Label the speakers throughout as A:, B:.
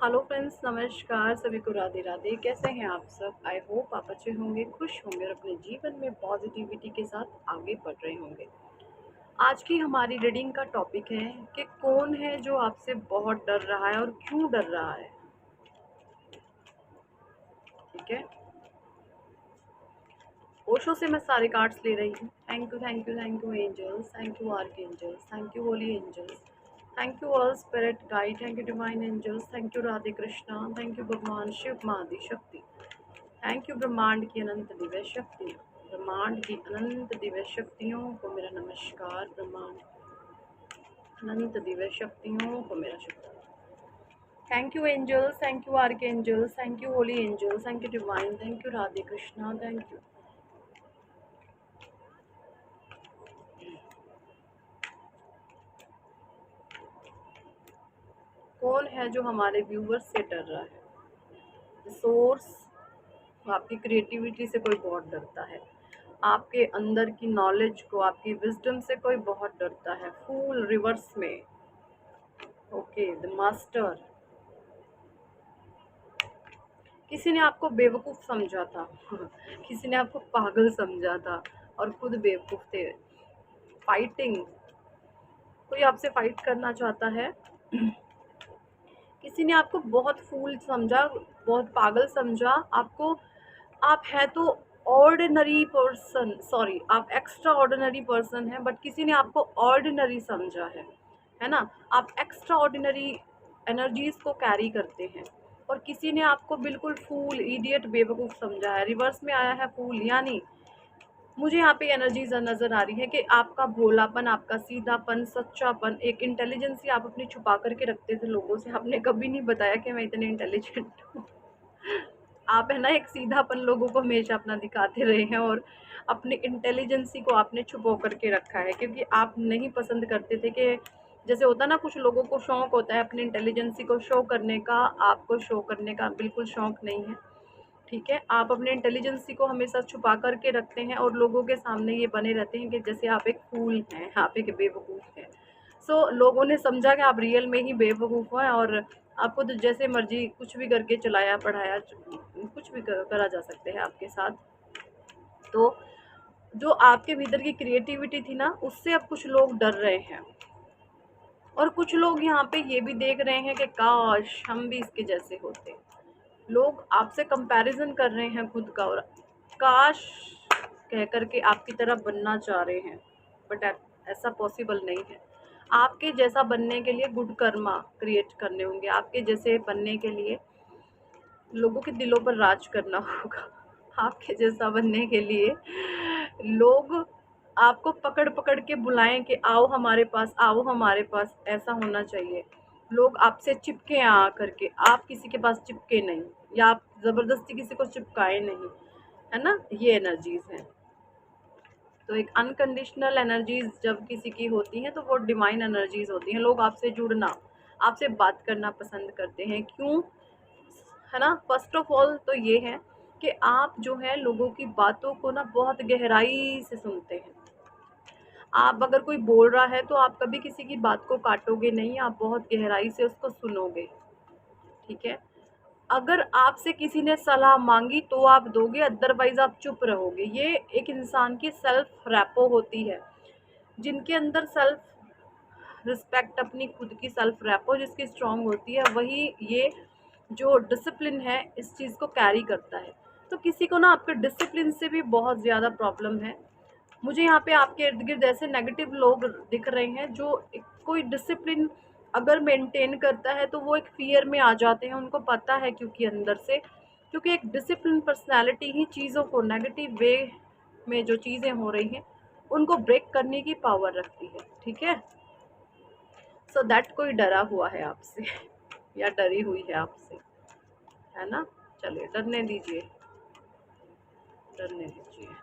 A: Hello friends, नमस्कार। सभी को राधे राधे। कैसे हैं आप सब? आई होप आप अच्छे होंगे, खुश होंगे और अपने जीवन में पॉजिटिविटी के साथ आगे बढ़ रहे होंगे। आज की हमारी रीडिंग का टॉपिक है कि कौन है जो आपसे बहुत डर रहा है और क्यों डर रहा है। ठीक है, ओशो से मैं सारे कार्ड्स ले रही हूँ। Thank you, thank you, thank you angels, thank you archangels, thank you holy angels, thank you all spirit guide, thank you divine angels, thank you Radhe Krishna, thank you भगवान शिव मादी शक्ति, थैंक यू ब्रह्मांड की अनंत दिव्य शक्तियाँ। ब्रह्मांड की अनंत दिव्य शक्तियों को मेरा नमस्कार। ब्रह्मांड अनंत दिव्य शक्तियों को मेरा शुक्र। Thank you angels, thank you archangels, thank you holy angels, thank you divine, thank you Radhe Krishna, thank you. कौन है जो हमारे व्यूवर्स से डर रहा है? सोर्स, आपकी क्रिएटिविटी से कोई बहुत डरता है। आपके अंदर की नॉलेज को, आपकी विजडम से कोई बहुत डरता है। फूल रिवर्स में। Okay, the master. किसी ने आपको बेवकूफ़ समझा था किसी ने आपको पागल समझा था और खुद बेवकूफ़ थे। फाइटिंग, कोई आपसे फाइट करना चाहता है। किसी ने आपको बहुत फूल समझा, बहुत पागल समझा आपको। आप है तो ऑर्डिनरी पर्सन, सॉरी, आप एक्स्ट्रा ऑर्डिनरी पर्सन हैं, बट किसी ने आपको ऑर्डिनरी समझा है ना। आप एक्स्ट्रा ऑर्डिनरी एनर्जीज को कैरी करते हैं और किसी ने आपको बिल्कुल फूल, इडियट, बेवकूफ़ समझा है। रिवर्स में आया है फूल, यानी मुझे यहाँ पे एनर्जीज नज़र आ रही है कि आपका भोलापन, आपका सीधापन, सच्चापन, एक इंटेलिजेंसी आप अपनी छुपा करके रखते थे लोगों से। आपने कभी नहीं बताया कि मैं इतने इंटेलिजेंट हूँ। आप है ना, एक सीधापन लोगों को हमेशा अपना दिखाते रहे हैं और अपनी इंटेलिजेंसी को आपने छुपा करके रखा है, क्योंकि आप नहीं पसंद करते थे कि जैसे होता ना, कुछ लोगों को शौक होता है अपनी इंटेलिजेंसी को शो करने का, आपको शो करने का बिल्कुल शौक नहीं है। ठीक है, आप अपने इंटेलिजेंसी को हमेशा छुपा करके रखते हैं और लोगों के सामने ये बने रहते हैं कि जैसे आप एक फूल हैं, आप एक बेवकूफ़ हैं। सो लोगों ने समझा कि आप रियल में ही बेवकूफ़ हैं और आपको तो जैसे मर्जी कुछ भी करके चलाया पढ़ाया, कुछ भी करा जा सकते हैं आपके साथ। तो जो आपके भीतर की क्रिएटिविटी थी ना, उससे अब कुछ लोग डर रहे हैं और कुछ लोग यहाँ पे ये भी देख रहे हैं कि काश हम भी इसके जैसे होते। लोग आपसे कंपैरिजन कर रहे हैं खुद का और काश कह करके आपकी तरह बनना चाह रहे हैं, बट ऐसा पॉसिबल नहीं है। आपके जैसा बनने के लिए गुड कर्मा क्रिएट करने होंगे। आपके जैसे बनने के लिए लोगों के दिलों पर राज करना होगा। आपके जैसा बनने के लिए लोग आपको पकड़ पकड़ के बुलाएं कि आओ हमारे पास, आओ हमारे पास, ऐसा होना चाहिए। लोग आपसे चिपके आ करके, आप किसी के पास चिपके नहीं, या आप ज़बरदस्ती किसी को चिपकाए नहीं, है ना। ये एनर्जीज हैं। तो एक अनकंडीशनल एनर्जीज जब किसी की होती हैं तो वो डिवाइन एनर्जीज होती हैं। लोग आपसे जुड़ना, आपसे बात करना पसंद करते हैं। क्यों? है ना। फर्स्ट ऑफ ऑल तो ये है कि आप जो है लोगों की बातों को ना बहुत गहराई से सुनते हैं। आप अगर कोई बोल रहा है तो आप कभी किसी की बात को काटोगे नहीं, आप बहुत गहराई से उसको सुनोगे। ठीक है, अगर आपसे किसी ने सलाह मांगी तो आप दोगे, अदरवाइज आप चुप रहोगे। ये एक इंसान की सेल्फ रैपो होती है। जिनके अंदर सेल्फ रिस्पेक्ट, अपनी खुद की सेल्फ रैपो जिसकी स्ट्रांग होती है, वही ये जो डिसिप्लिन है इस चीज़ को कैरी करता है। तो किसी को ना आपके डिसिप्लिन से भी बहुत ज़्यादा प्रॉब्लम है। मुझे यहाँ पे आपके इर्द गिर्द ऐसे नेगेटिव लोग दिख रहे हैं जो कोई डिसिप्लिन अगर मेंटेन करता है तो वो एक फियर में आ जाते हैं। उनको पता है, क्योंकि अंदर से, क्योंकि एक डिसिप्लिन पर्सनालिटी ही चीज़ों को नेगेटिव वे में जो चीज़ें हो रही हैं उनको ब्रेक करने की पावर रखती है। ठीक है, सो दैट कोई डरा हुआ है आपसे या डरी हुई है आपसे, है ना। चलिए, डरने दीजिए, डरने दीजिए।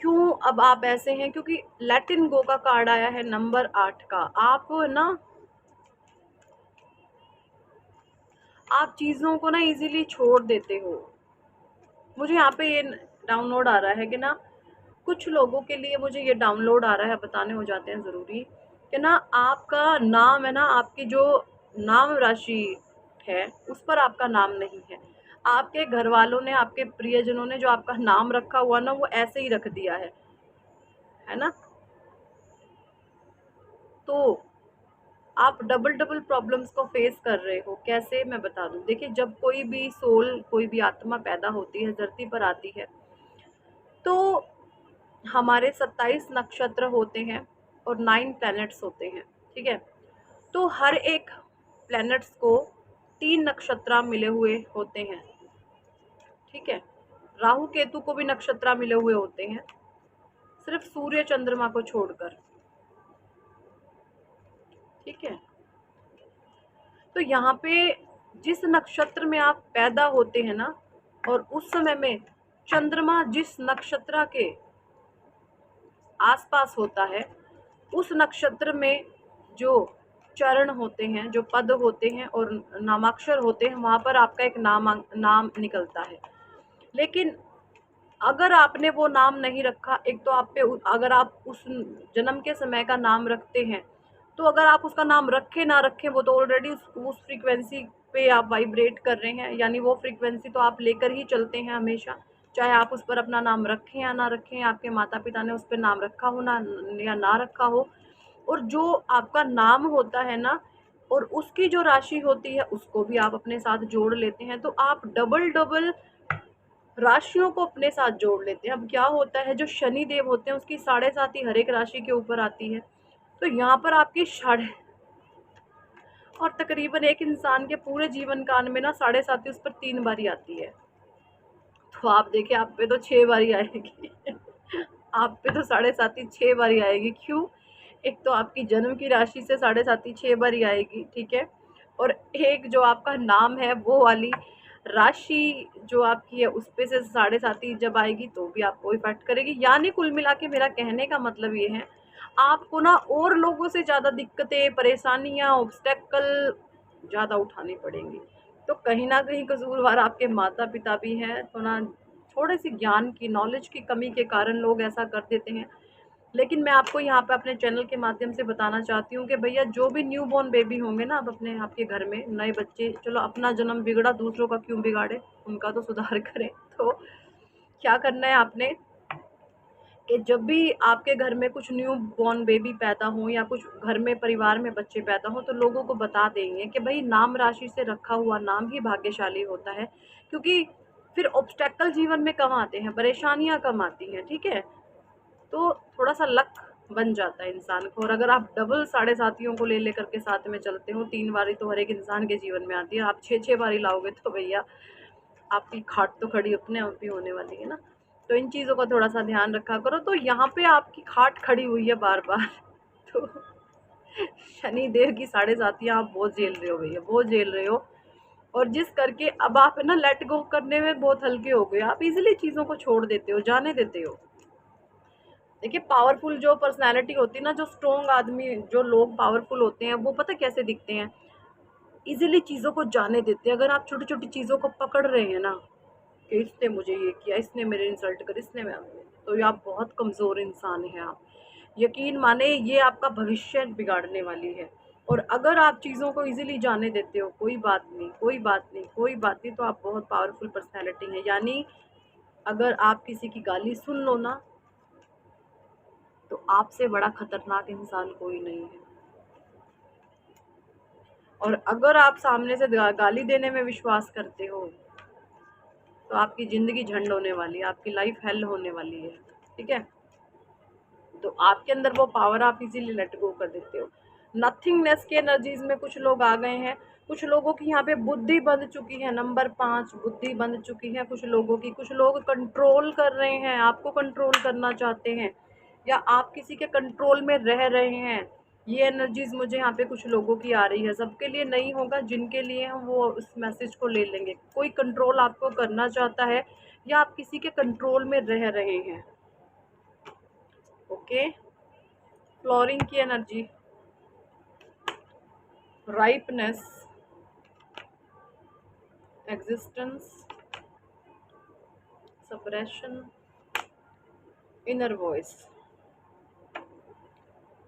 A: क्यों अब आप ऐसे हैं? क्योंकि लेट इन गो का कार्ड आया है नंबर 8 का। आप ना, आप चीज़ों को ना इजीली छोड़ देते हो। मुझे यहाँ पे ये डाउनलोड आ रहा है कि ना, कुछ लोगों के लिए मुझे ये डाउनलोड आ रहा है, बताने हो जाते हैं ज़रूरी, कि ना आपका नाम है ना, आपकी जो नाम राशि है उस पर आपका नाम नहीं है। आपके घर वालों ने, आपके प्रियजनों ने जो आपका नाम रखा हुआ ना, वो ऐसे ही रख दिया है ना। तो आप डबल डबल प्रॉब्लम्स को फेस कर रहे हो। कैसे, मैं बता दूं। देखिए, जब कोई भी सोल, कोई भी आत्मा पैदा होती है, धरती पर आती है, तो हमारे 27 नक्षत्र होते हैं और 9 प्लैनेट्स होते हैं, ठीक है। तो हर एक प्लैनेट्स को 3 नक्षत्र मिले हुए होते हैं, ठीक है। राहु केतु को भी नक्षत्र मिले हुए होते हैं, सिर्फ सूर्य चंद्रमा को छोड़कर, ठीक है। तो यहाँ पे जिस नक्षत्र में आप पैदा होते हैं ना, और उस समय में चंद्रमा जिस नक्षत्र के आसपास होता है, उस नक्षत्र में जो चरण होते हैं, जो पद होते हैं और नामाक्षर होते हैं, वहां पर आपका एक नाम निकलता है। लेकिन अगर आपने वो नाम नहीं रखा, एक तो आप पे, अगर आप उस जन्म के समय का नाम रखते हैं, तो अगर आप उसका नाम रखें ना रखें, वो तो ऑलरेडी उस फ्रीक्वेंसी पे आप वाइब्रेट कर रहे हैं, यानी वो फ्रीक्वेंसी तो आप लेकर ही चलते हैं हमेशा। चाहे आप उस पर अपना नाम रखें या ना रखें, आपके माता पिता ने उस पर नाम रखा हो ना, या ना रखा हो। और जो आपका नाम होता है ना, और उसकी जो राशि होती है, उसको भी आप अपने साथ जोड़ लेते हैं। तो आप डबल डबल राशियों को अपने साथ जोड़ लेते हैं। अब क्या होता है, जो शनि देव होते हैं, उसकी 7.5 हर एक राशि के ऊपर आती है। तो यहाँ पर आपकी साढ़े, और तकरीबन एक इंसान के पूरे जीवन काल में ना 7.5 उस पर 3 बारी आती है। तो आप देखिए, आप पे तो 6 बारी आएगी। आप पे तो 7.5 6 बारी आएगी। क्यों? एक तो आपकी जन्म की राशि से 7.5 6 बारी आएगी, ठीक है। और एक जो आपका नाम है, वो वाली राशि जो आपकी है, उस पे से 7.5 जब आएगी, तो भी आपको इफेक्ट करेगी। यानी कुल मिला के मेरा कहने का मतलब ये है, आपको ना और लोगों से ज़्यादा दिक्कतें, परेशानियां, ऑब्स्टेकल ज़्यादा उठानी पड़ेंगी। तो कहीं ना कहीं कसूरवार आपके माता पिता भी हैं। तो ना, थोड़े सी ज्ञान की, नॉलेज की कमी के कारण लोग ऐसा कर देते हैं। लेकिन मैं आपको यहाँ पे अपने चैनल के माध्यम से बताना चाहती हूँ कि भैया, जो भी न्यू बॉर्न बेबी होंगे ना, आप अपने, आपके घर में नए बच्चे, चलो अपना जन्म बिगड़ा, दूसरों का क्यों बिगाड़े, उनका तो सुधार करें। तो क्या करना है आपने, कि जब भी आपके घर में कुछ न्यू बॉर्न बेबी पैदा हो, या कुछ घर में, परिवार में बच्चे पैदा हो, तो लोगों को बता देंगे कि भाई, नाम राशि से रखा हुआ नाम ही भाग्यशाली होता है। क्योंकि फिर ऑब्स्टेकल जीवन में कम आते हैं, परेशानियां कम आती हैं, ठीक है। तो थोड़ा सा लक बन जाता है इंसान को। और अगर आप डबल 7.5 को ले लेकर के साथ में चलते हो, 3 बारी तो हर एक इंसान के जीवन में आती है, आप 6 बारी लाओगे, तो भैया आपकी खाट तो खड़ी अपने आप ही होने वाली है ना। तो इन चीज़ों का थोड़ा सा ध्यान रखा करो। तो यहाँ पे आपकी खाट खड़ी हुई है बार बार। तो शनि देव की 7.5 आप बहुत झेल रहे हो भैया, बहुत झेल रहे हो। और जिस करके अब आप है ना, लेट गो करने में बहुत हल्के हो गए, आप इजीली चीज़ों को छोड़ देते हो, जाने देते हो। देखिए, पावरफुल जो पर्सनैलिटी होती है ना, जो स्ट्रोंग आदमी, जो लोग पावरफुल होते हैं, वो पता कैसे दिखते हैं, इजीली चीज़ों को जाने देते हैं। अगर आप छोटी छोटी चीज़ों को पकड़ रहे हैं ना, कि इसने मुझे ये किया, इसने मेरे इंसल्ट कर, इसने मैं, तो ये आप बहुत कमज़ोर इंसान हैं। आप यकीन माने, ये आपका भविष्य बिगाड़ने वाली है। और अगर आप चीज़ों को इजीली जाने देते हो, कोई बात नहीं, कोई बात नहीं, कोई बात नहीं, तो आप बहुत पावरफुल पर्सनैलिटी है। यानी अगर आप किसी की गाली सुन लो ना, तो आपसे बड़ा खतरनाक इंसान कोई नहीं है। और अगर आप सामने से गाली देने में विश्वास करते हो, तो आपकी ज़िंदगी झंड होने वाली है, आपकी लाइफ हेल होने वाली है, ठीक है। तो आपके अंदर वो पावर आप इजीली लेट गो कर देते हो। नथिंगनेस के एनर्जीज में कुछ लोग आ गए हैं। कुछ लोगों की यहाँ पे बुद्धि बंध चुकी है, नंबर 5 बुद्धि बंध चुकी है कुछ लोगों की। कुछ लोग कंट्रोल कर रहे हैं, आपको कंट्रोल करना चाहते हैं, या आप किसी के कंट्रोल में रह रहे हैं। ये एनर्जीज मुझे यहाँ पे कुछ लोगों की आ रही है। सबके लिए नहीं होगा, जिनके लिए हम वो उस मैसेज को ले लेंगे। कोई कंट्रोल आपको करना चाहता है, या आप किसी के कंट्रोल में रह रहे हैं। ओके। फ्लोरिंग की energy, ripeness, existence, suppression, inner voice,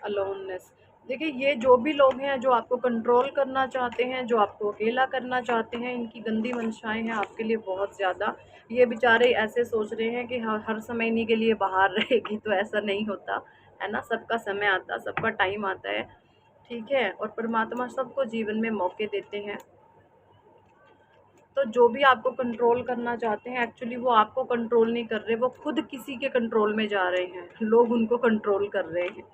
A: aloneness. देखिए, ये जो भी लोग हैं जो आपको कंट्रोल करना चाहते हैं, जो आपको अकेला करना चाहते हैं, इनकी गंदी मंशाएँ हैं आपके लिए बहुत ज़्यादा। ये बेचारे ऐसे सोच रहे हैं कि हर समय इन्हीं के लिए बाहर रहेगी, तो ऐसा नहीं होता, है ना? सबका समय आता है, सबका टाइम आता है, ठीक है? और परमात्मा सबको जीवन में मौके देते हैं। तो जो भी आपको कंट्रोल करना चाहते हैं, एक्चुअली वो आपको कंट्रोल नहीं कर रहे, वो खुद किसी के कंट्रोल में जा रहे हैं, लोग उनको कंट्रोल कर रहे हैं।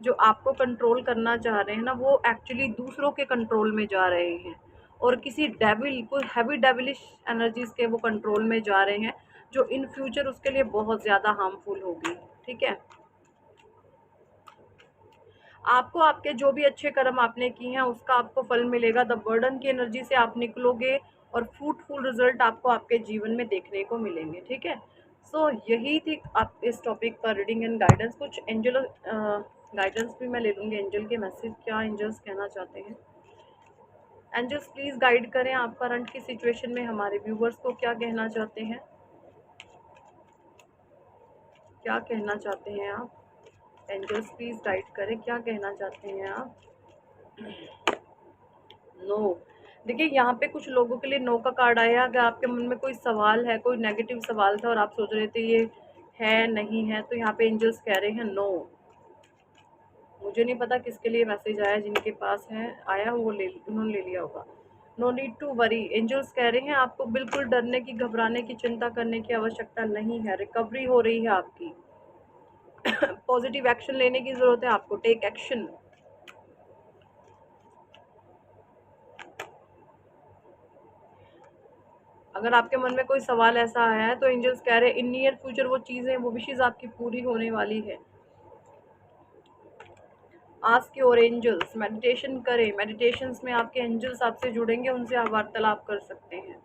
A: जो आपको कंट्रोल करना चाह रहे हैं ना, वो एक्चुअली दूसरों के कंट्रोल में जा रहे हैं, और किसी डेविल, कोई हैवी डेविलिश एनर्जीज के वो कंट्रोल में जा रहे हैं, जो इन फ्यूचर उसके लिए बहुत ज़्यादा हार्मफुल होगी, ठीक है? आपको आपके जो भी अच्छे कर्म आपने किए हैं उसका आपको फल मिलेगा। द बर्डन की एनर्जी से आप निकलोगे और फ्रूटफुल रिजल्ट आपको आपके जीवन में देखने को मिलेंगे, ठीक है? सो यही थी आप इस टॉपिक पर रीडिंग एंड गाइडेंस। कुछ एंजल गाइडेंस भी मैं ले लूँगी, एंजल के मैसेज क्या एंजल्स कहना चाहते हैं। एंजल्स प्लीज़ गाइड करें, आप करंट की सिचुएशन में हमारे व्यूवर्स को क्या कहना चाहते हैं, क्या कहना चाहते हैं आप? एंजल्स प्लीज़ गाइड करें, क्या कहना चाहते हैं आप? नो। देखिए, यहाँ पे कुछ लोगों के लिए नो का कार्ड आया। अगर आपके मन में कोई सवाल है, कोई नेगेटिव सवाल था और आप सोच रहे थे ये है नहीं है, तो यहाँ पे एंजल्स कह रहे हैं नो। मुझे नहीं पता किसके लिए मैसेज आया, जिनके पास है आया वो उन्होंने ले लिया होगा। No need to worry, angels कह रहे हैं आपको बिल्कुल डरने की, घबराने की, चिंता करने की आवश्यकता नहीं है। रिकवरी हो रही है आपकी। पॉजिटिव एक्शन लेने की ज़रूरत है आपको, टेक एक्शन। अगर आपके मन में कोई सवाल ऐसा आया है तो एंजल्स कह रहे हैं इन नियर फ्यूचर वो चीज़ें, वो विशेज़ आपकी पूरी होने वाली है। आस्क योर एंजल्स, मेडिटेशन करें, मेडिटेशंस में आपके एंजल्स आपसे जुड़ेंगे, उनसे आप वार्तालाप कर सकते हैं।